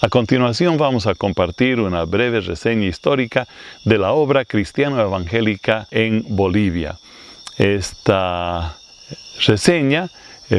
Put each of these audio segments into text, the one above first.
A continuación vamos a compartir una breve reseña histórica de la obra cristiano-evangélica en Bolivia. Esta reseña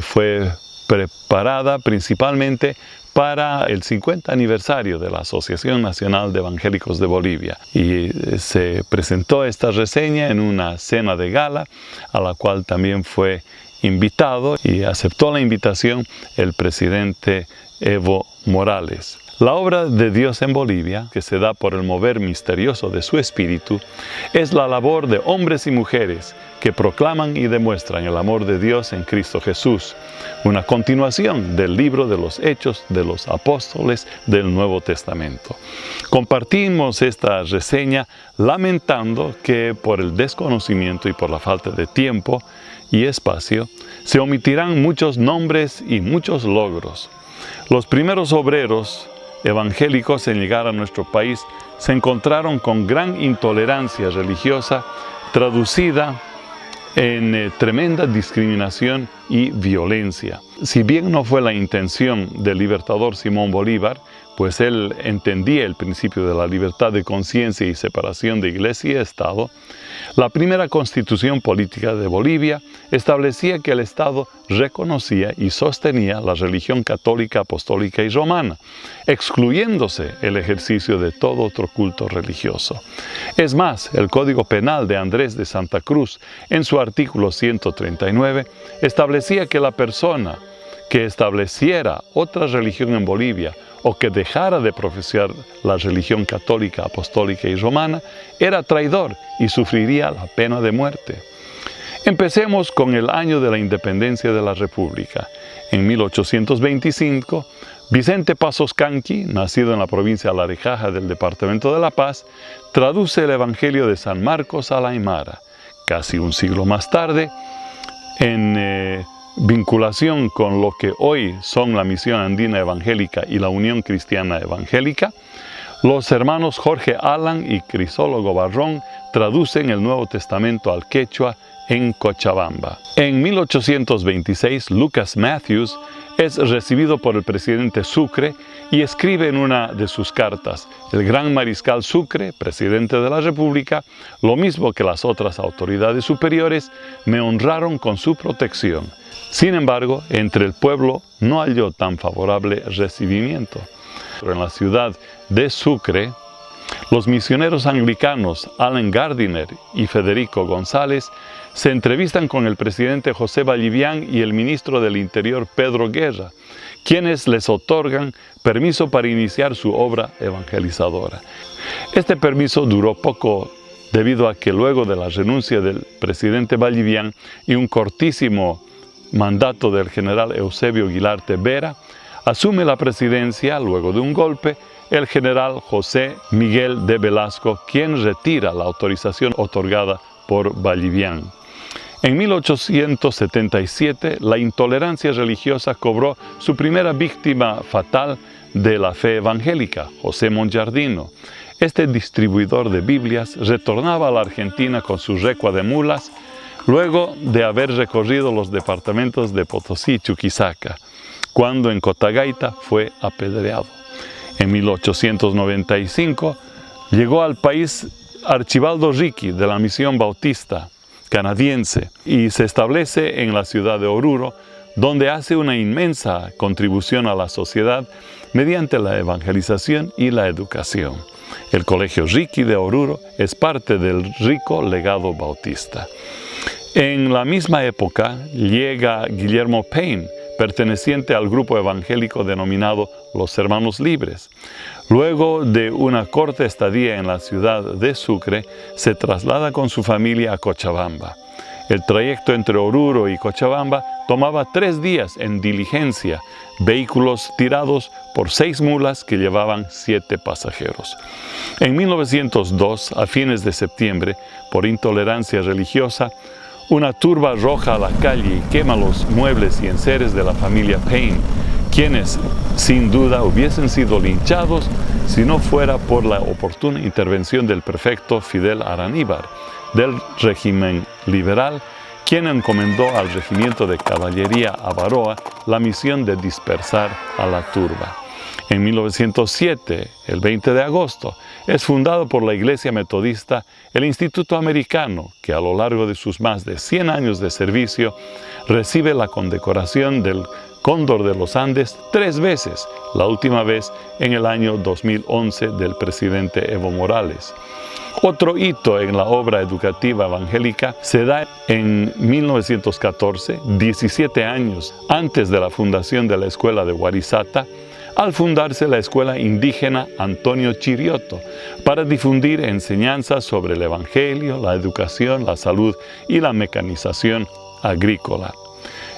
fue preparada principalmente para el 50 aniversario de la Asociación Nacional de Evangélicos de Bolivia, y se presentó esta reseña en una cena de gala a la cual también fue invitado, y aceptó la invitación el presidente Evo Morales. La obra de Dios en Bolivia, que se da por el mover misterioso de su espíritu, es la labor de hombres y mujeres que proclaman y demuestran el amor de Dios en Cristo Jesús, una continuación del libro de los Hechos de los Apóstoles del Nuevo Testamento. Compartimos esta reseña lamentando que por el desconocimiento y por la falta de tiempo y espacio, se omitirán muchos nombres y muchos logros. Los primeros obreros evangélicos en llegar a nuestro país se encontraron con gran intolerancia religiosa traducida en tremenda discriminación y violencia. Si bien no fue la intención del libertador Simón Bolívar, pues él entendía el principio de la libertad de conciencia y separación de iglesia y Estado, la primera constitución política de Bolivia establecía que el Estado reconocía y sostenía la religión católica, apostólica y romana, excluyéndose el ejercicio de todo otro culto religioso. Es más, el Código Penal de Andrés de Santa Cruz, en su artículo 139, establecía que la persona que estableciera otra religión en Bolivia o que dejara de profesar la religión católica, apostólica y romana, era traidor y sufriría la pena de muerte. Empecemos con el año de la independencia de la República. En 1825, Vicente Pasos Canqui, nacido en la provincia de Larecaja del departamento de La Paz, traduce el Evangelio de San Marcos al aymara. Casi un siglo más tarde, en vinculación con lo que hoy son la Misión Andina Evangélica y la Unión Cristiana Evangélica, los hermanos Jorge Alan y Crisólogo Barrón traducen el Nuevo Testamento al quechua en Cochabamba. En 1826, Lucas Matthews es recibido por el presidente Sucre y escribe en una de sus cartas: el gran mariscal Sucre, presidente de la República, lo mismo que las otras autoridades superiores, me honraron con su protección. Sin embargo, entre el pueblo no halló tan favorable recibimiento. En la ciudad de Sucre, los misioneros anglicanos Allen Gardiner y Federico González se entrevistan con el presidente José Vallivian y el ministro del Interior Pedro Guerra, quienes les otorgan permiso para iniciar su obra evangelizadora. Este permiso duró poco debido a que luego de la renuncia del presidente Vallivian y un cortísimo mandato del general Eusebio Guilarte Vera, asume la presidencia, luego de un golpe, el general José Miguel de Velasco, quien retira la autorización otorgada por Vallivian. En 1877, la intolerancia religiosa cobró su primera víctima fatal de la fe evangélica, José Monjardino. Este distribuidor de Biblias retornaba a la Argentina con su recua de mulas, luego de haber recorrido los departamentos de Potosí y Chuquisaca, cuando en Cotagaita fue apedreado. En 1895 llegó al país Archibaldo Ricky de la Misión Bautista canadiense y se establece en la ciudad de Oruro, donde hace una inmensa contribución a la sociedad mediante la evangelización y la educación. El Colegio Ricky de Oruro es parte del rico legado bautista. En la misma época llega Guillermo Payne, perteneciente al grupo evangélico denominado Los Hermanos Libres. Luego de una corta estadía en la ciudad de Sucre, se traslada con su familia a Cochabamba. El trayecto entre Oruro y Cochabamba tomaba 3 días en diligencia, vehículos tirados por 6 mulas que llevaban 7 pasajeros. En 1902, a fines de septiembre, por intolerancia religiosa, una turba arroja a la calle y quema los muebles y enseres de la familia Payne, quienes sin duda hubiesen sido linchados si no fuera por la oportuna intervención del prefecto Fidel Araníbar del régimen liberal, quien encomendó al regimiento de caballería Avaroa la misión de dispersar a la turba. En 1907, el 20 de agosto, es fundado por la Iglesia Metodista el Instituto Americano, que a lo largo de sus más de 100 años de servicio recibe la condecoración del Cóndor de los Andes 3 veces, la última vez en el año 2011 del presidente Evo Morales. Otro hito en la obra educativa evangélica se da en 1914, 17 años antes de la fundación de la escuela de Guarizata, al fundarse la escuela indígena Antonio Chirioto, para difundir enseñanzas sobre el Evangelio, la educación, la salud y la mecanización agrícola.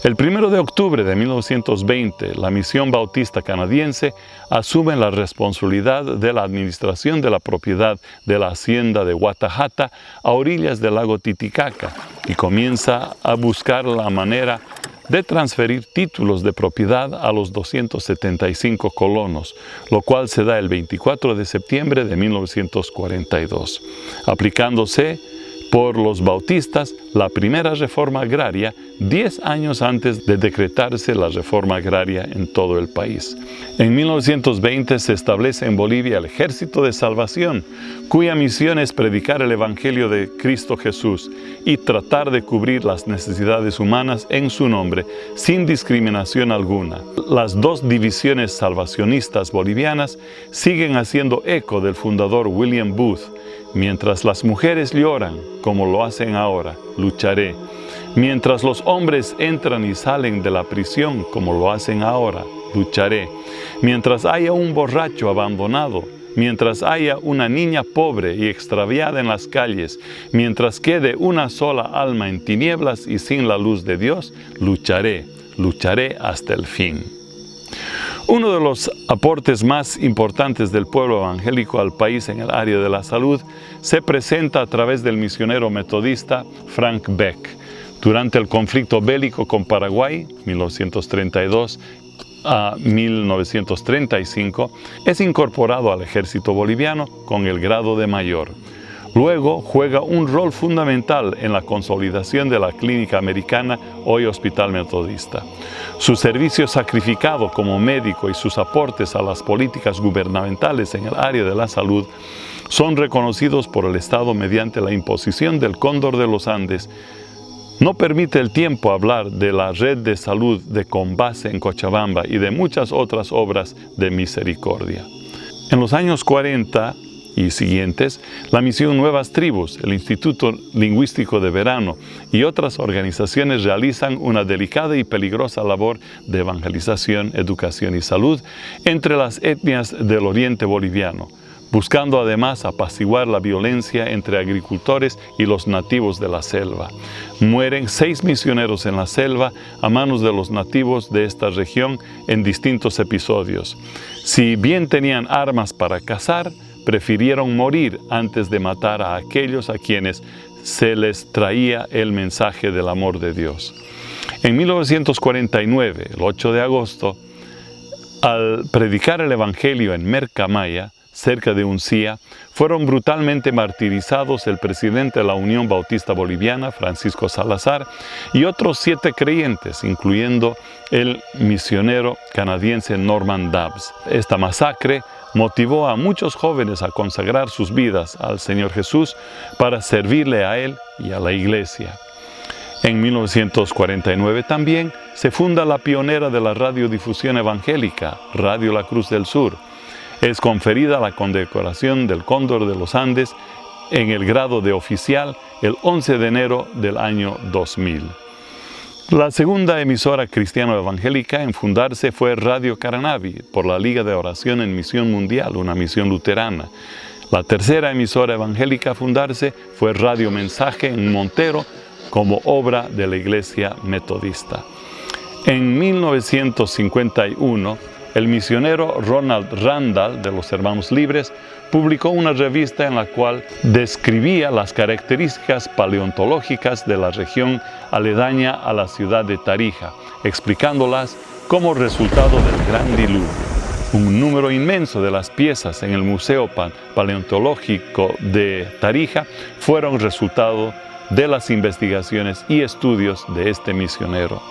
El 1 de octubre de 1920, la Misión Bautista Canadiense asume la responsabilidad de la administración de la propiedad de la hacienda de Guatajata a orillas del lago Titicaca y comienza a buscar la manera de transferir títulos de propiedad a los 275 colonos, lo cual se da el 24 de septiembre de 1942, aplicándose por los bautistas la primera reforma agraria 10 años antes de decretarse la reforma agraria en todo el país. En 1920 se establece en Bolivia el Ejército de Salvación, cuya misión es predicar el Evangelio de Cristo Jesús y tratar de cubrir las necesidades humanas en su nombre, sin discriminación alguna. Las 2 divisiones salvacionistas bolivianas siguen haciendo eco del fundador William Booth. Mientras las mujeres lloran, como lo hacen ahora, lucharé. Mientras los hombres entran y salen de la prisión, como lo hacen ahora, lucharé. Mientras haya un borracho abandonado, mientras haya una niña pobre y extraviada en las calles, mientras quede una sola alma en tinieblas y sin la luz de Dios, lucharé, lucharé hasta el fin. Uno de los aportes más importantes del pueblo evangélico al país en el área de la salud se presenta a través del misionero metodista Frank Beck. Durante el conflicto bélico con Paraguay, 1932 a 1935, es incorporado al ejército boliviano con el grado de mayor. Luego juega un rol fundamental en la consolidación de la clínica americana, hoy Hospital Metodista. Su servicio sacrificado como médico y sus aportes a las políticas gubernamentales en el área de la salud son reconocidos por el Estado mediante la imposición del Cóndor de los Andes. No permite el tiempo hablar de la red de salud de Combase en Cochabamba y de muchas otras obras de misericordia. En los años 40 y siguientes, la misión Nuevas Tribus, el Instituto Lingüístico de Verano y otras organizaciones realizan una delicada y peligrosa labor de evangelización, educación y salud entre las etnias del oriente boliviano, buscando además apaciguar la violencia entre agricultores y los nativos de la selva. Mueren 6 misioneros en la selva a manos de los nativos de esta región en distintos episodios. Si bien tenían armas para cazar, prefirieron morir antes de matar a aquellos a quienes se les traía el mensaje del amor de Dios. En 1949, el 8 de agosto, al predicar el Evangelio en Mercamaya, cerca de Uncía, fueron brutalmente martirizados el presidente de la Unión Bautista Boliviana, Francisco Salazar, y otros 7 creyentes, incluyendo el misionero canadiense Norman Dabbs. Esta masacre motivó a muchos jóvenes a consagrar sus vidas al Señor Jesús para servirle a Él y a la Iglesia. En 1949 también se funda la pionera de la radiodifusión evangélica, Radio La Cruz del Sur. Es conferida la condecoración del Cóndor de los Andes en el grado de oficial el 11 de enero del año 2000. La segunda emisora cristiano-evangélica en fundarse fue Radio Caranavi, por la Liga de Oración en Misión Mundial, una misión luterana. La tercera emisora evangélica a fundarse fue Radio Mensaje en Montero, como obra de la Iglesia Metodista. En 1951, el misionero Ronald Randall, de los Hermanos Libres, publicó una revista en la cual describía las características paleontológicas de la región aledaña a la ciudad de Tarija, explicándolas como resultado del gran diluvio. Un número inmenso de las piezas en el Museo Paleontológico de Tarija fueron resultado de las investigaciones y estudios de este misionero.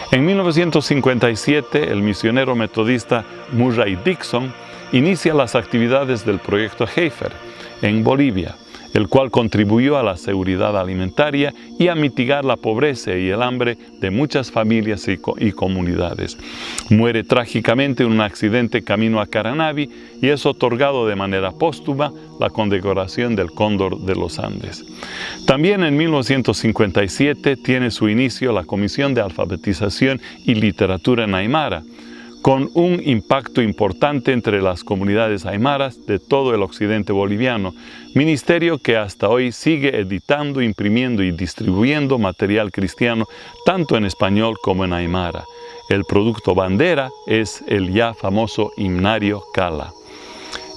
En 1957, el misionero metodista Murray Dixon inicia las actividades del proyecto Heifer en Bolivia, el cual contribuyó a la seguridad alimentaria y a mitigar la pobreza y el hambre de muchas familias y comunidades. Muere trágicamente en un accidente camino a Caranavi y es otorgado de manera póstuma la condecoración del Cóndor de los Andes. También en 1957 tiene su inicio la Comisión de Alfabetización y Literatura en Aymara, con un impacto importante entre las comunidades aymaras de todo el occidente boliviano, ministerio que hasta hoy sigue editando, imprimiendo y distribuyendo material cristiano tanto en español como en aymara. El producto bandera es el ya famoso himnario Cala.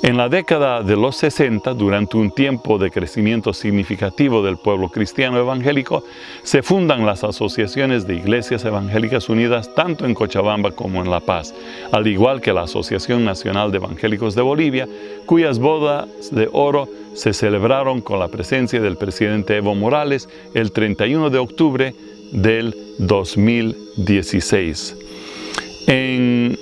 En la década de los 60, durante un tiempo de crecimiento significativo del pueblo cristiano evangélico, se fundan las asociaciones de Iglesias Evangélicas Unidas tanto en Cochabamba como en La Paz, al igual que la Asociación Nacional de Evangélicos de Bolivia, cuyas bodas de oro se celebraron con la presencia del presidente Evo Morales el 31 de octubre del 2016. En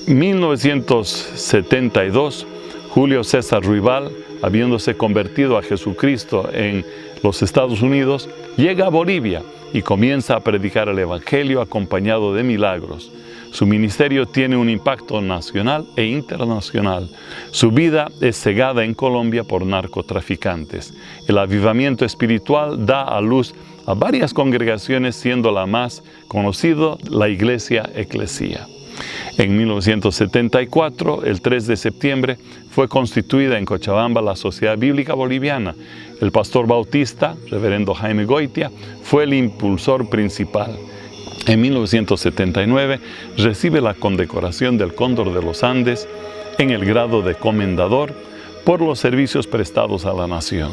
1972, Julio César Ruibal, habiéndose convertido a Jesucristo en los Estados Unidos, llega a Bolivia y comienza a predicar el Evangelio acompañado de milagros. Su ministerio tiene un impacto nacional e internacional. Su vida es cegada en Colombia por narcotraficantes. El avivamiento espiritual da a luz a varias congregaciones, siendo la más conocida la Iglesia Eclesia. En 1974, el 3 de septiembre, fue constituida en Cochabamba la Sociedad Bíblica Boliviana. El pastor bautista, reverendo Jaime Goitia, fue el impulsor principal. En 1979, recibe la condecoración del Cóndor de los Andes en el grado de comendador por los servicios prestados a la nación.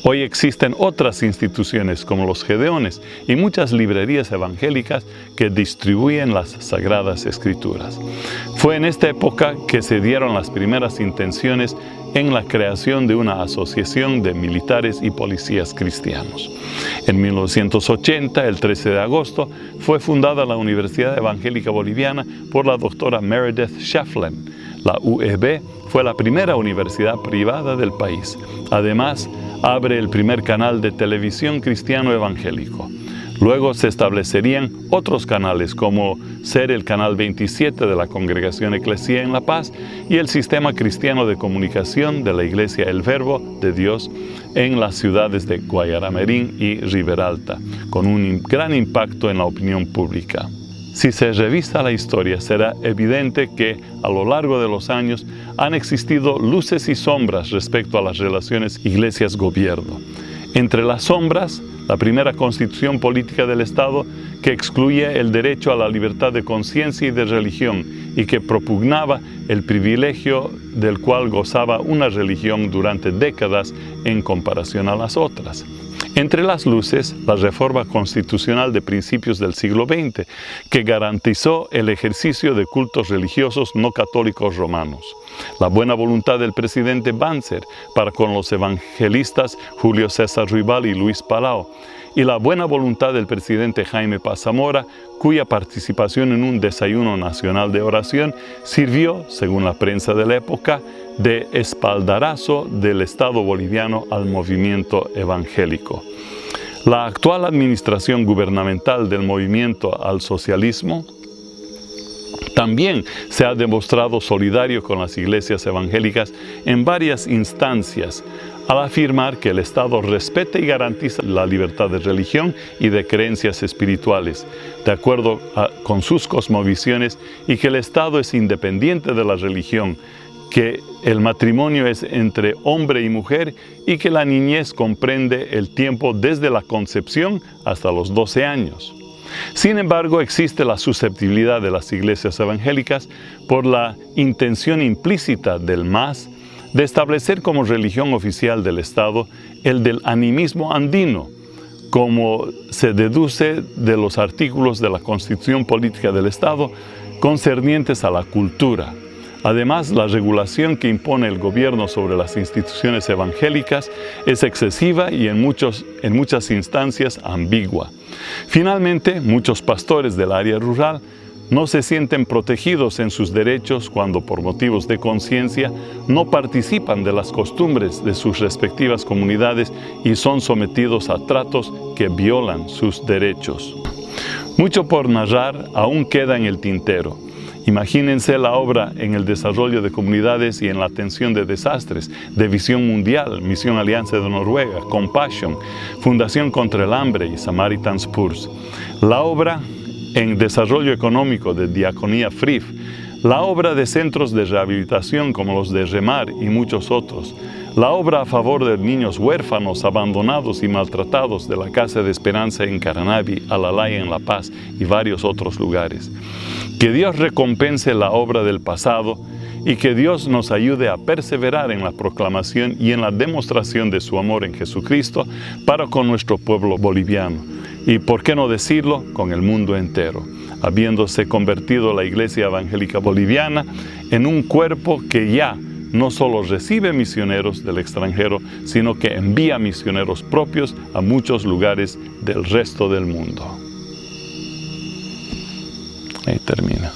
Hoy existen otras instituciones como los Gedeones y muchas librerías evangélicas que distribuyen las Sagradas Escrituras. Fue en esta época que se dieron las primeras intenciones en la creación de una asociación de militares y policías cristianos. En 1980, el 13 de agosto, fue fundada la Universidad Evangélica Boliviana por la doctora Meredith Shaflem. La UEB fue la primera universidad privada del país. Además, abre el primer canal de televisión cristiano evangélico. Luego se establecerían otros canales como ser el canal 27 de la Congregación Eclesia en La Paz y el Sistema Cristiano de Comunicación de la Iglesia El Verbo de Dios en las ciudades de Guayaramerín y Riberalta, con un gran impacto en la opinión pública. Si se revisa la historia, será evidente que a lo largo de los años han existido luces y sombras respecto a las relaciones iglesias-gobierno. Entre las sombras, la primera constitución política del Estado que excluía el derecho a la libertad de conciencia y de religión y que propugnaba el privilegio del cual gozaba una religión durante décadas en comparación a las otras. Entre las luces, la reforma constitucional de principios del siglo XX, que garantizó el ejercicio de cultos religiosos no católicos romanos. La buena voluntad del presidente Banzer para con los evangelistas Julio César Ruibal y Luis Palau, y la buena voluntad del presidente Jaime Paz Zamora, cuya participación en un desayuno nacional de oración sirvió, según la prensa de la época, de espaldarazo del Estado boliviano al movimiento evangélico. La actual administración gubernamental del movimiento al socialismo también se ha demostrado solidario con las iglesias evangélicas en varias instancias, al afirmar que el Estado respeta y garantiza la libertad de religión y de creencias espirituales, de acuerdo con sus cosmovisiones, y que el Estado es independiente de la religión, que el matrimonio es entre hombre y mujer y que la niñez comprende el tiempo desde la concepción hasta los 12 años. Sin embargo, existe la susceptibilidad de las iglesias evangélicas por la intención implícita del MAS de establecer como religión oficial del Estado el del animismo andino, como se deduce de los artículos de la Constitución Política del Estado concernientes a la cultura. Además, la regulación que impone el gobierno sobre las instituciones evangélicas es excesiva y en muchas instancias ambigua. Finalmente, muchos pastores del área rural no se sienten protegidos en sus derechos cuando por motivos de conciencia no participan de las costumbres de sus respectivas comunidades y son sometidos a tratos que violan sus derechos. Mucho por narrar aún queda en el tintero. Imagínense la obra en el desarrollo de comunidades y en la atención de desastres, de Visión Mundial, Misión Alianza de Noruega, Compassion, Fundación contra el Hambre y Samaritan's Purse. La obra en desarrollo económico de Diaconía FRIF, la obra de centros de rehabilitación como los de Remar y muchos otros, la obra a favor de niños huérfanos, abandonados y maltratados de la Casa de Esperanza en Caranavi, Alalaya en La Paz y varios otros lugares. Que Dios recompense la obra del pasado y que Dios nos ayude a perseverar en la proclamación y en la demostración de su amor en Jesucristo para con nuestro pueblo boliviano. Y por qué no decirlo, con el mundo entero, habiéndose convertido la Iglesia Evangélica Boliviana en un cuerpo que ya no solo recibe misioneros del extranjero, sino que envía misioneros propios a muchos lugares del resto del mundo. Ahí termina.